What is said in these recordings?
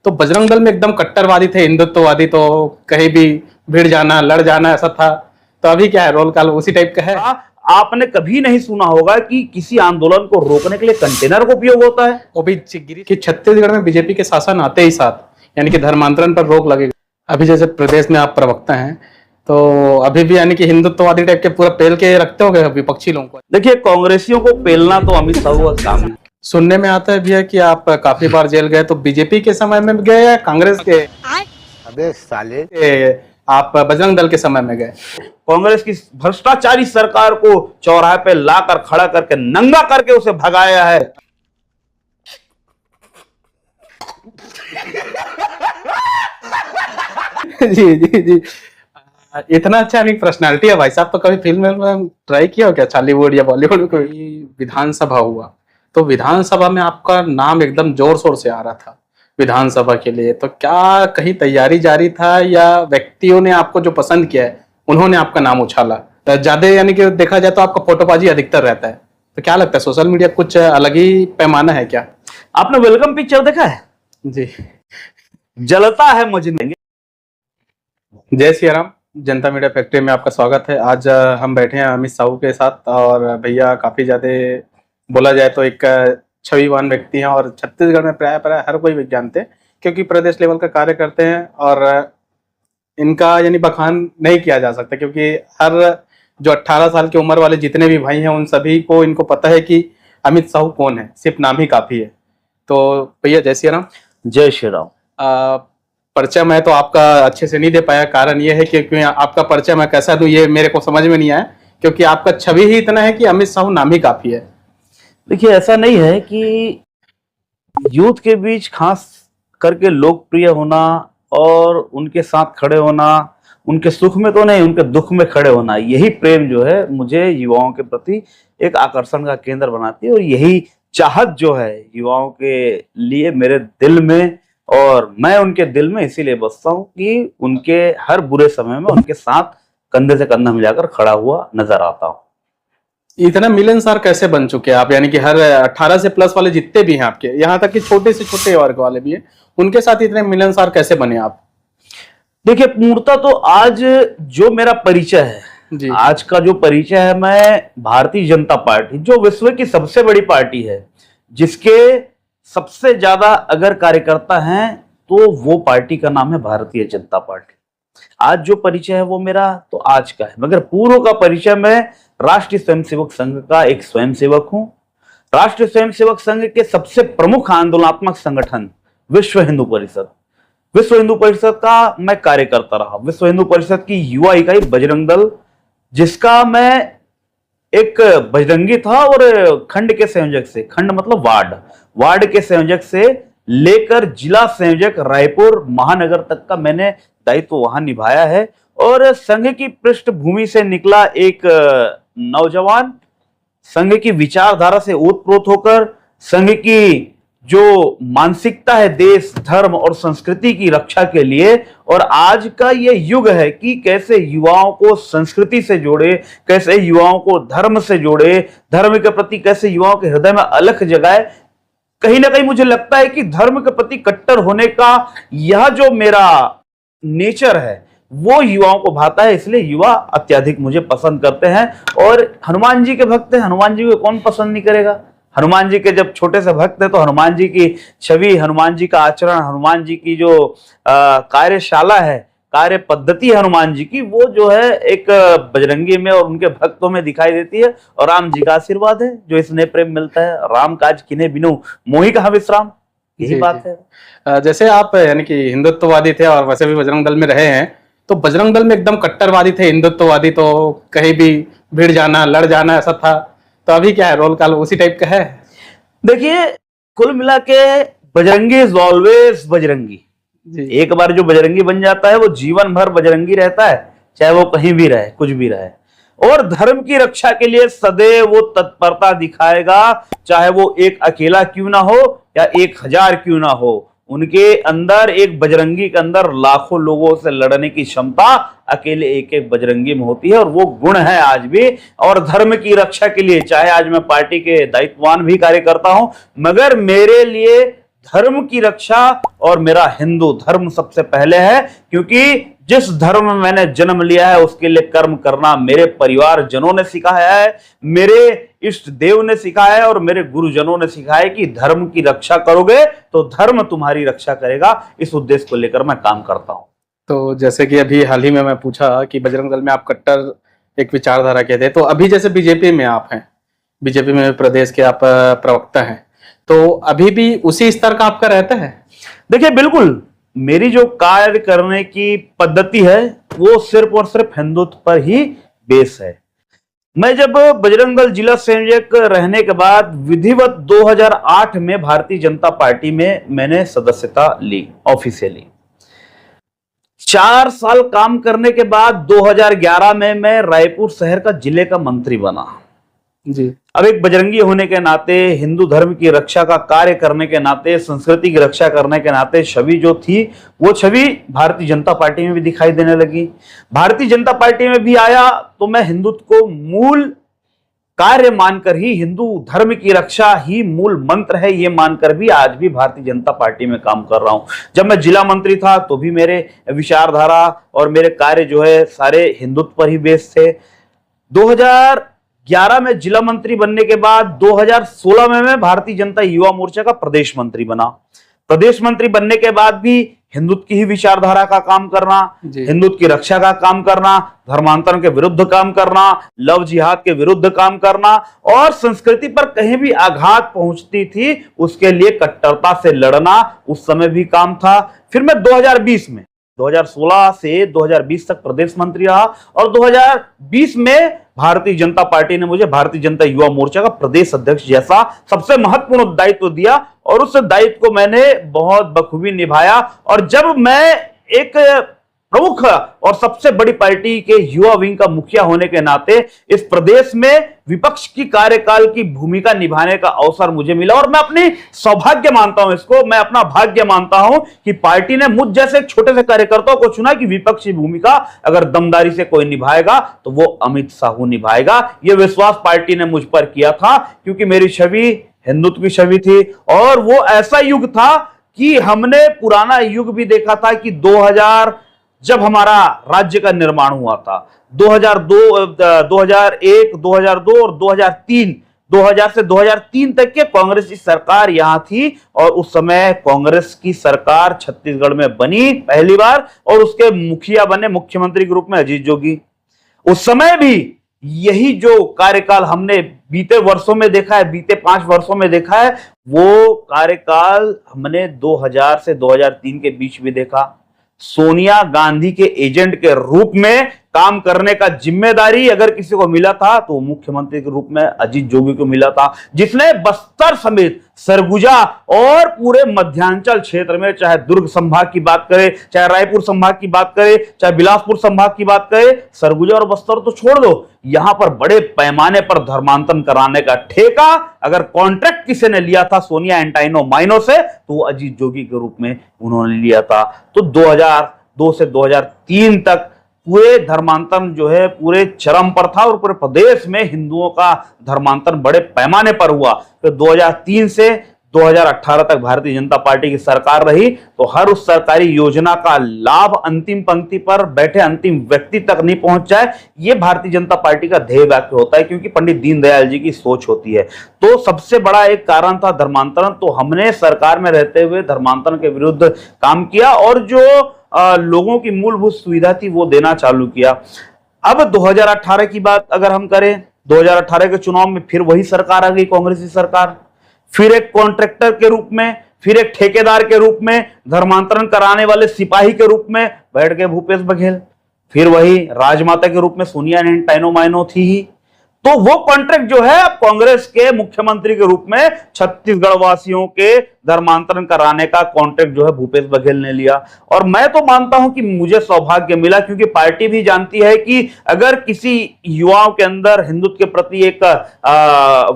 तो बजरंग दल में एकदम कट्टरवादी थे, हिंदुत्ववादी, तो कहीं भी भिड़ जाना, लड़ जाना, ऐसा था। तो अभी क्या है, रोल काल उसी टाइप का है। आपने कभी नहीं सुना होगा कि किसी आंदोलन को रोकने के लिए कंटेनर का उपयोग होता है। वो भी कि छत्तीसगढ़ में बीजेपी के शासन आते ही साथ यानी कि धर्मांतरण पर रोक लगेगी। अभी जैसे प्रदेश में आप प्रवक्ता हैं, तो अभी भी यानी कि हिंदुत्ववादी टाइप के पूरा पेल के रखते होंगे विपक्षी लोगों को। देखिए, कांग्रेसियों को पेलना तो अमित शाह का काम है। सुनने में आता है भैया कि आप काफी बार जेल गए, तो बीजेपी के समय में गए या कांग्रेस के? अबे साले, आप बजरंग दल के समय में गए? कांग्रेस की भ्रष्टाचारी सरकार को चौराहे पे लाकर खड़ा करके नंगा करके उसे भगाया है। जी जी जी, इतना अच्छा एक पर्सनालिटी है भाई साहब। तो कभी फिल्म में ट्राई किया हो क्या, बॉलीवुड या बॉलीवुड में? कोई विधानसभा हुआ, तो विधानसभा में आपका नाम एकदम जोर शोर से आ रहा था विधानसभा के लिए, तो क्या कहीं तैयारी जारी था या व्यक्तियों ने आपको जो पसंद किया है उन्होंने आपका नाम उछाला? तो ज्यादा यानी कि देखा जाए तो आपका फोटोबाजी अधिकतर रहता है, तो क्या लगता है सोशल मीडिया कुछ अलग ही पैमाना है क्या? आपने वेलकम पिक्चर देखा है? जी, जलता है मुझे। जय श्री राम। जनता मीडिया फैक्ट्री में आपका स्वागत है। आज हम बैठे हैं अमित साहू के साथ, और भैया काफी ज्यादा बोला जाए तो एक छविवान व्यक्ति हैं, और छत्तीसगढ़ में प्राय हर कोई जानते हैं क्योंकि प्रदेश लेवल का कार्य करते हैं। और इनका यानी बखान नहीं किया जा सकता क्योंकि हर जो 18 साल की उम्र वाले जितने भी भाई हैं उन सभी को इनको पता है कि अमित साहू कौन है, सिर्फ नाम ही काफी है। तो भैया जय श्री राम। जय श्री राम। परिचय मैं तो आपका अच्छे से नहीं दे पाया, कारण ये है कि आपका परिचय मैं कैसा दूं ये मेरे को समझ में नहीं आया, क्योंकि आपका छवि ही इतना है कि अमित साहू नाम ही काफी है। देखिए, ऐसा नहीं है कि यूथ के बीच खास करके लोकप्रिय होना और उनके साथ खड़े होना, उनके सुख में तो नहीं उनके दुख में खड़े होना, यही प्रेम जो है मुझे युवाओं के प्रति एक आकर्षण का केंद्र बनाती है। और यही चाहत जो है युवाओं के लिए मेरे दिल में, और मैं उनके दिल में इसीलिए बसता हूँ कि उनके हर बुरे समय में उनके साथ कंधे से कंधा मिलाकर खड़ा हुआ नजर आता हूँ। इतना मिलनसार कैसे बन चुके हैं आप, यानी कि हर 18 से प्लस वाले जितने भी हैं आपके, यहाँ तक कि छोटे से छोटे वर्ग वाले भी हैं, उनके साथ इतने मिलनसार कैसे बने आप? देखिए, पूर्णतः तो आज जो मेरा परिचय है, आज का जो परिचय है, मैं भारतीय जनता पार्टी, जो विश्व की सबसे बड़ी पार्टी है, जिसके सबसे ज्यादा अगर कार्यकर्ता हैं तो वो पार्टी का नाम है भारतीय जनता पार्टी। आज जो परिचय है वो मेरा तो आज का है, मगर पूर्व का परिचय मैं राष्ट्रीय स्वयंसेवक संघ का एक स्वयंसेवक हूं। राष्ट्रीय स्वयंसेवक संघ के सबसे प्रमुख आंदोलनात्मक संगठन विश्व हिंदू परिषद, विश्व हिंदू परिषद का मैं कार्यकर्ता रहा। विश्व हिंदू परिषद की युवा इकाई बजरंग दल, जिसका मैं एक बजरंगी था, और खंड के संयोजक से, खंड मतलब वार्ड के संयोजक से लेकर जिला संयोजक रायपुर महानगर तक का मैंने दायित्व वहां निभाया है। और संघ की पृष्ठभूमि से निकला एक नौजवान, संघ की विचारधारा से ओतप्रोत होकर संघ की जो मानसिकता है देश, धर्म और संस्कृति की रक्षा के लिए, और आज का ये युग है कि कैसे युवाओं को संस्कृति से जोड़े, कैसे युवाओं को धर्म से जोड़े, धर्म के प्रति कैसे युवाओं के हृदय में अलख जगाए। कहीं ना कहीं मुझे लगता है कि धर्म के प्रति कट्टर होने का यह जो मेरा नेचर है वो युवाओं को भाता है, इसलिए युवा अत्यधिक मुझे पसंद करते हैं। और हनुमान जी के भक्त हैं, हनुमान जी को कौन पसंद नहीं करेगा? हनुमान जी के जब छोटे से भक्त हैं तो हनुमान जी की छवि, हनुमान जी का आचरण, हनुमान जी की जो कार्यशाला है, कार्य पद्धति है हनुमान जी की, वो जो है एक बजरंगी में और उनके भक्तों में दिखाई देती है। और राम जी का आशीर्वाद है जो स्नेह प्रेम मिलता है। राम काज किन्हे बिनु मोहि कहा विश्राम, यही बात है। जैसे आप यानी कि हिंदुत्ववादी थे और वैसे भी बजरंग दल में रहे हैं, तो बजरंग दल में एकदम कट्टरवादी थे, हिंदुत्ववादी, तो कहीं भी भिड़ जाना, लड़ जाना, ऐसा था। तो अभी क्या है, रोल काल उसी टाइप का है? देखिए, कुल मिला के बजरंगी इज ऑलवेज बजरंगी। एक बार जो बजरंगी बन जाता है वो जीवन भर बजरंगी रहता है, चाहे वो कहीं भी रहे, कुछ भी रहे। और धर्म की रक्षा के लिए सदैव वो तत्परता दिखाएगा, चाहे वो एक अकेला क्यों ना हो या 1000 क्यों ना हो। उनके अंदर, एक बजरंगी के अंदर लाखों लोगों से लड़ने की क्षमता अकेले एक एक बजरंगी में होती है, और वो गुण है आज भी। और धर्म की रक्षा के लिए चाहे आज मैं पार्टी के दायित्ववान भी कार्य करता हूं, मगर मेरे लिए धर्म की रक्षा और मेरा हिंदू धर्म सबसे पहले है, क्योंकि जिस धर्म में मैंने जन्म लिया है उसके लिए कर्म करना मेरे परिवार जनों ने सिखाया है, मेरे इष्ट देव ने सिखाया है और मेरे गुरुजनों ने सिखाया है कि धर्म की रक्षा करोगे तो धर्म तुम्हारी रक्षा करेगा। इस उद्देश्य को लेकर मैं काम करता हूं। तो जैसे कि अभी हाल ही में मैं पूछा कि बजरंग दल में आप कट्टर एक विचारधारा के थे, तो अभी जैसे बीजेपी में आप हैं, बीजेपी में प्रदेश के आप प्रवक्ता हैं, तो अभी भी उसी स्तर का आपका रहता है? देखिए, बिल्कुल मेरी जो कार्य करने की पद्धति है वो सिर्फ और सिर्फ हिंदुत्व पर ही बेस है। मैं जब बजरंग दल जिला संयोजक रहने के बाद विधिवत 2008 में भारतीय जनता पार्टी में मैंने सदस्यता ली ऑफिशियली। 4 साल काम करने के बाद 2011 में मैं रायपुर शहर का जिले का मंत्री बना जी। अब एक बजरंगी होने के नाते, हिंदू धर्म की रक्षा का कार्य करने के नाते, संस्कृति की रक्षा करने के नाते छवि जो थी वो छवि भारतीय जनता पार्टी में भी दिखाई देने लगी। भारतीय जनता पार्टी में भी आया तो मैं हिंदुत्व को मूल कार्य मानकर ही, हिंदू धर्म की रक्षा ही मूल मंत्र है ये मानकर भी आज भी भारतीय जनता पार्टी में काम कर रहा हूं। जब मैं जिला मंत्री था तो भी मेरे विचारधारा और मेरे कार्य जो है सारे हिंदुत्व पर ही बेस्ड थे। 2011 में जिला मंत्री बनने के बाद 2016 में मैं भारतीय जनता युवा मोर्चा का प्रदेश मंत्री बना। प्रदेश मंत्री बनने के बाद भी हिंदुत्व की ही विचारधारा का काम करना, हिंदुत्व की रक्षा का काम करना, धर्मांतरण के विरुद्ध काम करना, लव जिहाद के विरुद्ध काम करना और संस्कृति पर कहीं भी आघात पहुंचती थी उसके लिए कट्टरता से लड़ना उस समय भी काम था। फिर मैं 2016 से 2020 तक प्रदेश मंत्री रहा और 2020 में भारतीय जनता पार्टी ने मुझे भारतीय जनता युवा मोर्चा का प्रदेश अध्यक्ष जैसा सबसे महत्वपूर्ण दायित्व दिया और उस दायित्व को मैंने बहुत बखूबी निभाया। और जब मैं एक प्रमुख और सबसे बड़ी पार्टी के युवा विंग का मुखिया होने के नाते इस प्रदेश में विपक्ष की कार्यकाल की भूमिका निभाने का अवसर मुझे मिला और मैं अपनी सौभाग्य मानता हूं, इसको मैं अपना भाग्य मानता हूं कि पार्टी ने मुझ जैसे एक छोटे से कार्यकर्ता को चुना कि विपक्षी भूमिका अगर दमदारी से कोई निभाएगा तो वो अमित साहू निभाएगा। यह विश्वास पार्टी ने मुझ पर किया था क्योंकि मेरी छवि हिंदुत्व की छवि थी और वो ऐसा युग था कि हमने पुराना युग भी देखा था कि 2000 जब हमारा राज्य का निर्माण हुआ था, 2002, 2001, 2002 और 2003, 2000 से 2003 तक के कांग्रेस की सरकार यहां थी और उस समय कांग्रेस की सरकार छत्तीसगढ़ में बनी पहली बार और उसके मुखिया बने मुख्यमंत्री के रूप में अजीत जोगी। उस समय भी यही जो कार्यकाल हमने बीते वर्षों में देखा है, बीते 5 वर्षों में देखा है, वो कार्यकाल हमने 2000 से 2003 के बीच में देखा। सोनिया गांधी के एजेंट के रूप में काम करने का जिम्मेदारी अगर किसी को मिला था तो मुख्यमंत्री के रूप में अजीत जोगी को मिला था, जिसने बस्तर समेत सरगुजा और पूरे मध्यांचल क्षेत्र में, चाहे दुर्ग संभाग की बात करें, चाहे रायपुर संभाग की बात करें, चाहे बिलासपुर संभाग की बात करें, सरगुजा और बस्तर तो छोड़ दो, यहां पर बड़े पैमाने पर धर्मांतरण कराने का ठेका अगर कॉन्ट्रैक्ट किसी ने लिया था सोनिया एंटाइनो माइनो से तो वो अजीत जोगी के रूप में उन्होंने लिया था। तो 2002 से 2003 तक पूरे धर्मांतरण जो है पूरे चरम पर था और पूरे प्रदेश में हिंदुओं का धर्मांतरण बड़े पैमाने पर हुआ। तो 2003 से 2018 तक भारतीय जनता पार्टी की सरकार रही तो हर उस सरकारी योजना का लाभ अंतिम पंक्ति पर बैठे अंतिम व्यक्ति तक नहीं पहुंच जाए, ये भारतीय जनता पार्टी का ध्येय वाक्य होता है क्योंकि पंडित दीनदयाल जी की सोच होती है। तो सबसे बड़ा एक कारण था धर्मांतरण, तो हमने सरकार में रहते हुए धर्मांतरण के विरुद्ध काम किया और जो लोगों की मूलभूत सुविधा थी वो देना चालू किया। अब 2018 की बात अगर हम करें, 2018 के चुनाव में फिर वही सरकार आ गई, कांग्रेस की सरकार, फिर एक कॉन्ट्रैक्टर के रूप में, फिर एक ठेकेदार के रूप में, धर्मांतरण कराने वाले सिपाही के रूप में बैठ गए भूपेश बघेल, फिर वही राजमाता के रूप में सोनिया एंटाइनो माइनो थी ही। तो वो कॉन्ट्रैक्ट जो है अब कांग्रेस के मुख्यमंत्री के रूप में छत्तीसगढ़ वासियों के धर्मांतरण कराने का कॉन्ट्रैक्ट जो है भूपेश बघेल ने लिया और मैं तो मानता हूं कि मुझे सौभाग्य मिला क्योंकि पार्टी भी जानती है कि अगर किसी युवाओं के अंदर हिंदुत्व के प्रति एक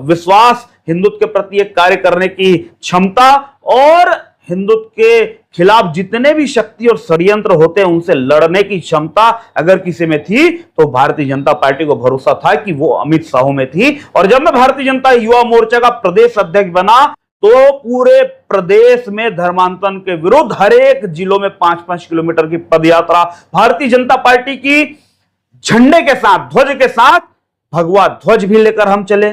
विश्वास, हिंदुत्व के प्रति एक कार्य करने की क्षमता और हिंदुत्व के खिलाफ जितने भी शक्ति और षड्यंत्र होते हैं उनसे लड़ने की क्षमता अगर किसी में थी तो भारतीय जनता पार्टी को भरोसा था कि वो अमित साहू में थी। और जब मैं भारतीय जनता युवा मोर्चा का प्रदेश अध्यक्ष बना तो पूरे प्रदेश में धर्मांतरण के विरुद्ध हर एक जिलों में 5-5 किलोमीटर की पदयात्रा भारतीय जनता पार्टी की झंडे के साथ, ध्वज के साथ, भगवा ध्वज भी लेकर हम चले।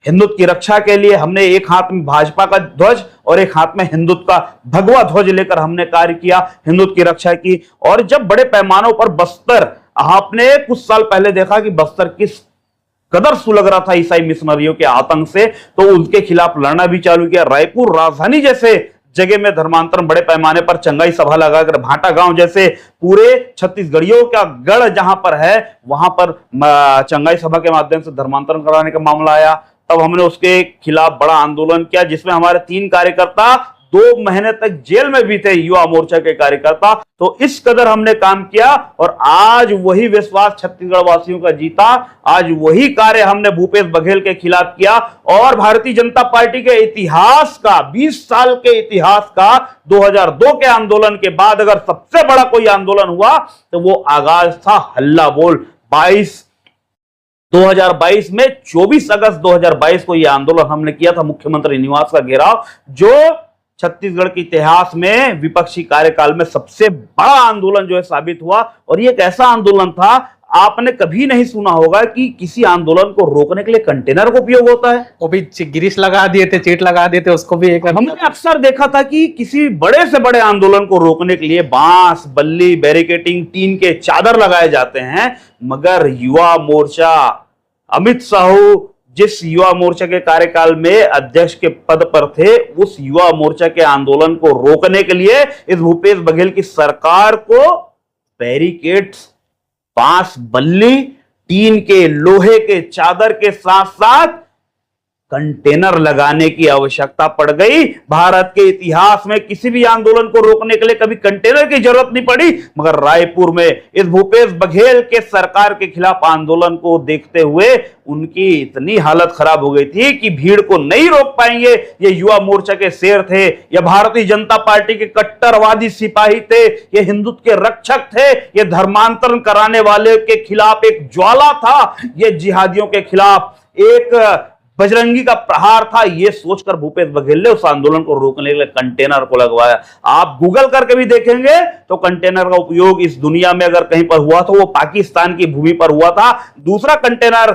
हिंदुत्व की रक्षा के लिए हमने एक हाथ में भाजपा का ध्वज और एक हाथ में हिंदुत्व का भगवा ध्वज लेकर हमने कार्य किया, हिंदुत्व की रक्षा की। और जब बड़े पैमानों पर बस्तर, आपने कुछ साल पहले देखा कि बस्तर किस कदर सुलग रहा था ईसाई मिशनरियों के आतंक से, तो उनके खिलाफ लड़ना भी चालू किया। रायपुर राजधानी जैसे जगह में धर्मांतरण बड़े पैमाने पर, चंगाई सभा लगाकर, भाटा गांव जैसे पूरे छत्तीसगढ़ियों का गढ़ जहां पर है, वहां पर चंगाई सभा के माध्यम से धर्मांतरण कराने का मामला आया। तब हमने उसके खिलाफ बड़ा आंदोलन किया, जिसमें हमारे 3 कार्यकर्ता 2 महीने तक जेल में भी थे, युवा मोर्चा के कार्यकर्ता। तो इस कदर हमने काम किया और आज वही विश्वास छत्तीसगढ़ वासियों का जीता। आज वही कार्य हमने भूपेश बघेल के खिलाफ किया और भारतीय जनता पार्टी के इतिहास का, 20 साल के इतिहास का 2002 के आंदोलन के बाद अगर सबसे बड़ा कोई आंदोलन हुआ तो वो आगाज था हल्ला बोल 2022 में 24 अगस्त 2022 को यह आंदोलन हमने किया था, मुख्यमंत्री निवास का घेराव, जो छत्तीसगढ़ के इतिहास में विपक्षी कार्यकाल में सबसे बड़ा आंदोलन जो है साबित हुआ। और ये एक ऐसा आंदोलन था, आपने कभी नहीं सुना होगा कि किसी आंदोलन को रोकने के लिए कंटेनर का उपयोग होता है। वो भी गिरीश लगा दिए थे, चीट लगा दिए थे, उसको भी एक हमने अक्सर देखा था कि किसी बड़े से बड़े आंदोलन को रोकने के लिए बांस, बल्ली, बैरिकेटिंग, टीन के चादर लगाए जाते हैं, मगर युवा मोर्चा, अमित साहू जिस युवा मोर्चा के कार्यकाल में अध्यक्ष के पद पर थे, उस युवा मोर्चा के आंदोलन को रोकने के लिए इस भूपेश बघेल की सरकार को बैरिकेड्स, बांस, बल्ली, टीन के, लोहे के चादर के साथ साथ कंटेनर लगाने की आवश्यकता पड़ गई। भारत के इतिहास में किसी भी आंदोलन को रोकने के लिए कभी कंटेनर की जरूरत नहीं पड़ी, मगर रायपुर में इस भूपेश बघेल के सरकार के खिलाफ आंदोलन को देखते हुए उनकी इतनी हालत खराब हो गई थी कि भीड़ को नहीं रोक पाएंगे। ये युवा मोर्चा के शेर थे, ये भारतीय जनता पार्टी के कट्टरवादी सिपाही थे, ये हिंदुत्व के रक्षक थे, ये धर्मांतरण कराने वाले के खिलाफ एक ज्वाला था, ये जिहादियों के खिलाफ एक बजरंगी का प्रहार था। यह सोचकर भूपेश बघेल ने उस आंदोलन को रोकने के लिए कंटेनर को लगवाया। आप गूगल करके भी देखेंगे तो कंटेनर का उपयोग इस दुनिया में अगर कहीं पर हुआ तो वो पाकिस्तान की भूमि पर हुआ था। दूसरा कंटेनर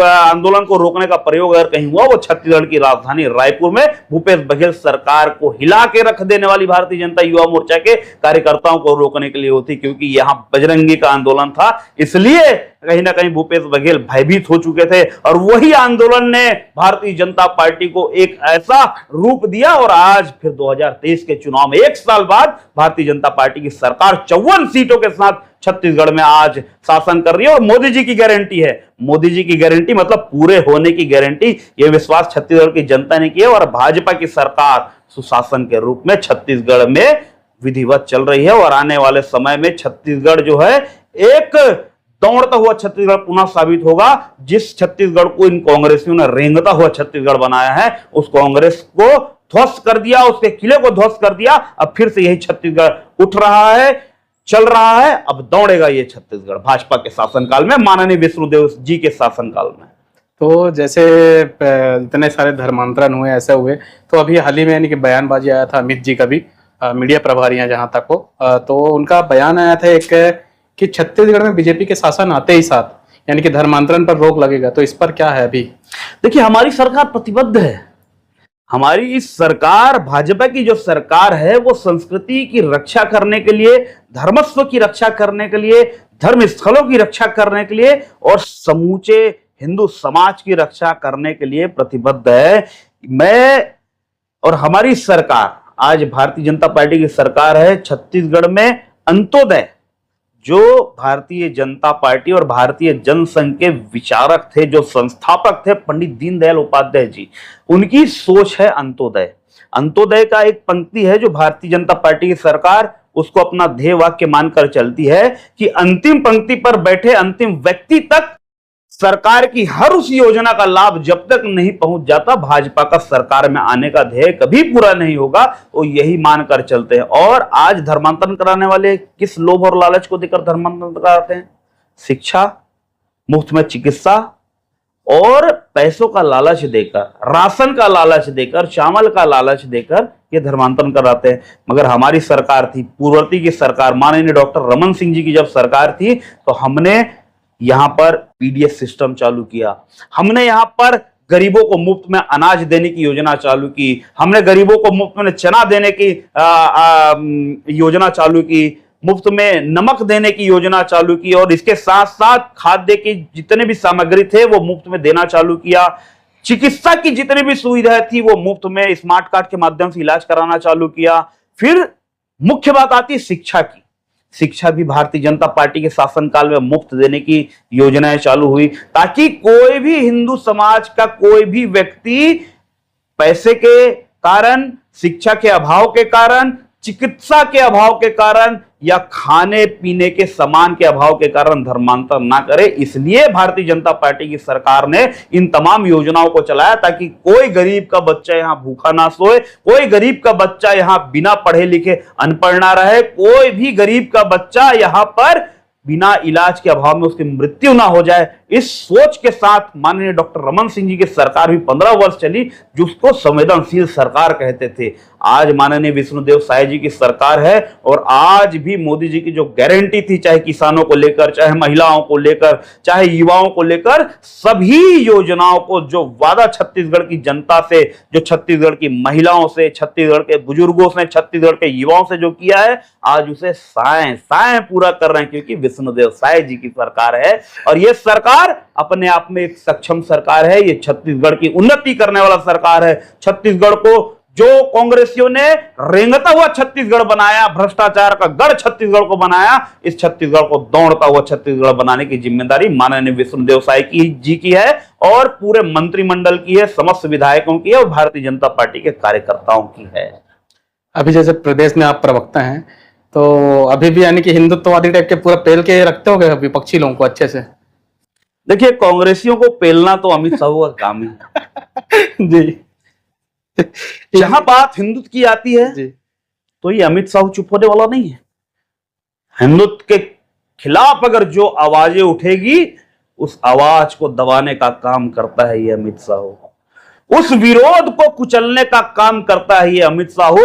आंदोलन को रोकने का प्रयोग अगर कहीं हुआ वो छत्तीसगढ़ की राजधानी रायपुर में भूपेश बघेल सरकार को हिला के रख देने वाली भारतीय जनता युवा मोर्चा के कार्यकर्ताओं को रोकने के लिए होती, क्योंकि यहां बजरंगी का आंदोलन था। इसलिए कहीं ना कहीं भूपेश बघेल भयभीत हो चुके थे और वही आंदोलन ने भारतीय जनता पार्टी को एक ऐसा रूप दिया। और आज फिर 2023 के चुनाव में 1 साल बाद भारतीय जनता पार्टी की सरकार 54 सीटों के साथ छत्तीसगढ़ में आज शासन कर रही है और मोदी जी की गारंटी है। मोदी जी की गारंटी मतलब पूरे होने की गारंटी। यह विश्वास छत्तीसगढ़ की जनता ने किया और भाजपा की सरकार सुशासन के रूप में छत्तीसगढ़ में विधिवत चल रही है। और आने वाले समय में छत्तीसगढ़ जो है एक दौड़ता हुआ छत्तीसगढ़ पुनः साबित होगा। जिस छत्तीसगढ़ को इन कांग्रेसियों ने रेंगता हुआ छत्तीसगढ़ बनाया है, उस कांग्रेस को ध्वस्त कर दिया, उसके किले को ध्वस्त कर दिया। अब फिर से यही छत्तीसगढ़ उठ रहा है, चल रहा है। अब दौड़ेगा ये छत्तीसगढ़ भाजपा के शासनकाल में, माननीय विष्णुदेव जी के शासनकाल में। तो जैसे इतने सारे धर्मांतरण हुए, ऐसे हुए, तो अभी हाल ही में यानी कि बयानबाजी आया था अमित जी का भी, मीडिया प्रभारी हैं जहां तक हो, तो उनका बयान आया था एक कि छत्तीसगढ़ में बीजेपी के शासन आते ही साथ यानी कि धर्मांतरण पर रोक लगेगा। तो इस पर क्या है अभी? देखिए, हमारी सरकार प्रतिबद्ध है। हमारी इस सरकार, भाजपा की जो सरकार है, वो संस्कृति की रक्षा करने के लिए, धर्मस्व की रक्षा करने के लिए, धर्म स्थलों की रक्षा करने के लिए और समूचे हिंदू समाज की रक्षा करने के लिए प्रतिबद्ध है। मैं और हमारी सरकार, आज भारतीय जनता पार्टी की सरकार है, छत्तीसगढ़ में अंत्योदय, जो भारतीय जनता पार्टी और भारतीय जनसंघ के विचारक थे, जो संस्थापक थे, पंडित दीनदयाल उपाध्याय जी, उनकी सोच है अंत्योदय। अंत्योदय का एक पंक्ति है जो भारतीय जनता पार्टी की सरकार उसको अपना ध्येय वाक्य मानकर चलती है कि अंतिम पंक्ति पर बैठे अंतिम व्यक्ति तक सरकार की हर उस योजना का लाभ जब तक नहीं पहुंच जाता, भाजपा का सरकार में आने का ध्येय कभी पूरा नहीं होगा। वो यही मानकर चलते हैं। और आज धर्मांतरण कराने वाले किस लोभ और लालच को देकर धर्मांतरण कराते हैं? शिक्षा, मुफ्त में चिकित्सा और पैसों का लालच देकर, राशन का लालच देकर, चावल का लालच देकर ये धर्मांतरण कराते हैं। मगर हमारी सरकार थी, पूर्ववर्ती की सरकार, माननीय डॉक्टर रमन सिंह जी की जब सरकार थी, तो हमने यहां पर पीडीएस सिस्टम चालू किया, हमने यहां पर गरीबों को मुफ्त में अनाज देने की योजना चालू की, हमने गरीबों को मुफ्त में चना देने की योजना चालू की, मुफ्त में नमक देने की योजना चालू की, और इसके साथ साथ खाद्य की जितने भी सामग्री थे वो मुफ्त में देना चालू किया। चिकित्सा की जितनी भी सुविधाएं थी वो मुफ्त में स्मार्ट कार्ड के माध्यम से इलाज कराना चालू किया। फिर मुख्य बात आती है शिक्षा की। शिक्षा भी भारतीय जनता पार्टी के शासनकाल में मुफ्त देने की योजनाएं चालू हुई, ताकि कोई भी हिंदू समाज का कोई भी व्यक्ति पैसे के कारण, शिक्षा के अभाव के कारण, चिकित्सा के अभाव के कारण या खाने पीने के सामान के अभाव के कारण धर्मांतर ना करे। इसलिए भारतीय जनता पार्टी की सरकार ने इन तमाम योजनाओं को चलाया, ताकि कोई गरीब का बच्चा यहां भूखा ना सोए, कोई गरीब का बच्चा यहां बिना पढ़े लिखे अनपढ़ ना रहे, कोई भी गरीब का बच्चा यहां पर बिना इलाज के अभाव में उसकी मृत्यु ना हो जाए। इस सोच के साथ माननीय डॉक्टर रमन सिंह जी की सरकार भी 15 वर्ष चली, जिसको संवेदनशील सरकार कहते थे। आज माननीय विष्णुदेव साय जी की सरकार है, और आज भी मोदी जी की जो गारंटी थी, चाहे किसानों को लेकर, चाहे महिलाओं को लेकर, चाहे युवाओं को लेकर, सभी योजनाओं को जो वादा छत्तीसगढ़ की जनता से, जो छत्तीसगढ़ की महिलाओं से, छत्तीसगढ़ के बुजुर्गों से, छत्तीसगढ़ के युवाओं से जो किया है, आज उसे साएं पूरा कर रहे हैं, क्योंकि विष्णुदेव साय जी की सरकार है। और यह सरकार अपने आप में एक सक्षम सरकार है, ये छत्तीसगढ़ की उन्नति करने वाला सरकार है। छत्तीसगढ़ को जो कांग्रेसियों ने रेंगता हुआ छत्तीसगढ़ बनाया, भ्रष्टाचार का गढ़ छत्तीसगढ़ को बनाया, इस छत्तीसगढ़ को दौड़ता हुआ छत्तीसगढ़ बनाने की जिम्मेदारी माननीय विष्णुदेव साय जी की है, और पूरे मंत्रिमंडल की है, समस्त विधायकों की है, और भारतीय जनता पार्टी के कार्यकर्ताओं की है। अभी जैसे प्रदेश में आप प्रवक्ता हैं, तो अभी भी यानी कि हिंदुत्ववादी टाइप के पूरा पेल के रखते होगे विपक्षी लोगों को अच्छे से? देखिए, कांग्रेसियों को पेलना तो अमित शाह का काम है जी। जहां बात हिंदुत्व की आती है जी, तो ये अमित शाह चुप होने वाला नहीं है। हिंदुत्व के खिलाफ अगर जो आवाजें उठेगी, उस आवाज को दबाने का काम करता है ये अमित शाह। उस विरोध को कुचलने का काम करता है ये अमित शाह।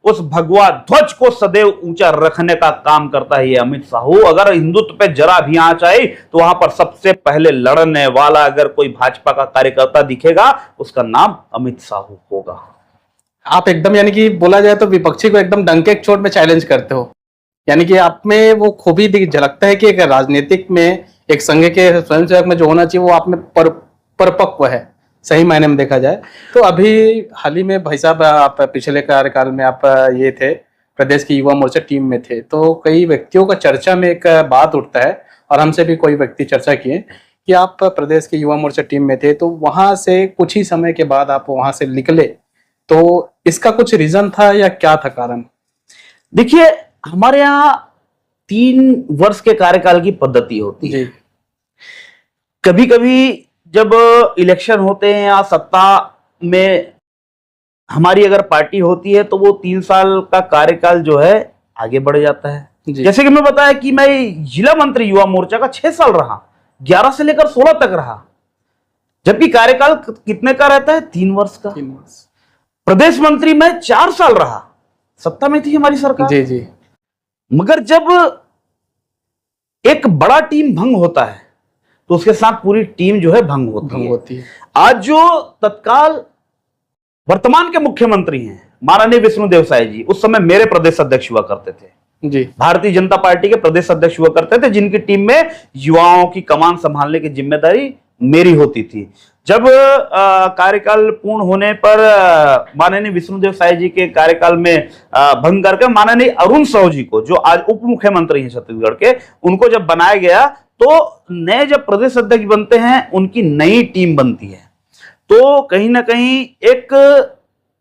उस भगवा ध्वज को सदैव ऊंचा रखने का काम करता है ये अमित शाह। अगर हिंदुत्व पे जरा भी आंच आई, तो वहां पर सबसे पहले लड़ने वाला अगर कोई भाजपा का कार्यकर्ता दिखेगा, उसका नाम अमित शाह होगा। आप एकदम यानी कि बोला जाए तो विपक्षी को एकदम डंके चोट में चैलेंज करते हो, यानी कि आप में वो खूबी झलकता है कि एक राजनीतिक में, एक संघ के स्वयंसेवक में जो होना चाहिए वो आप में परिपक्व है, सही मायने में देखा जाए तो। अभी हाल ही में भाई साहब, आप पिछले कार्यकाल में आप ये थे, प्रदेश की युवा मोर्चा टीम में थे, तो कई व्यक्तियों का चर्चा में एक बात उठता है, और हमसे भी कोई व्यक्ति चर्चा किए कि आप प्रदेश की युवा मोर्चा टीम में थे, तो वहां से कुछ ही समय के बाद आप वहां से निकले, तो इसका कुछ रीजन था या क्या था कारण? देखिए, हमारे यहाँ 3 वर्ष के कार्यकाल की पद्धति होती है। कभी कभी जब इलेक्शन होते हैं या सत्ता में हमारी अगर पार्टी होती है, तो वो 3 साल का कार्यकाल जो है आगे बढ़ जाता है। जैसे कि मैं बताया कि मैं जिला मंत्री युवा मोर्चा का 6 साल रहा, 11 से लेकर 16 तक रहा, जबकि कार्यकाल कितने का रहता है? 3 वर्ष का। 3 वर्ष। प्रदेश मंत्री में 4 साल रहा, सत्ता में थी हमारी सरकार। जी जी। मगर जब एक बड़ा टीम भंग होता है, तो उसके साथ पूरी टीम जो है भंग होती है। आज जो तत्काल वर्तमान के मुख्यमंत्री हैं माननीय विष्णुदेव साय जी, उस समय मेरे प्रदेश अध्यक्ष हुआ करते थे जी, भारतीय जनता पार्टी के प्रदेश अध्यक्ष हुआ करते थे, जिनकी टीम में युवाओं की कमान संभालने की जिम्मेदारी मेरी होती थी। जब कार्यकाल पूर्ण होने पर माननीय विष्णुदेव साय जी के कार्यकाल में भंग करके माननीय अरुण साहू जी को, जो आज उप मुख्यमंत्री हैं छत्तीसगढ़ के, उनको जब बनाया गया, तो नए जब प्रदेश अध्यक्ष बनते हैं, उनकी नई टीम बनती है। तो कहीं ना कहीं एक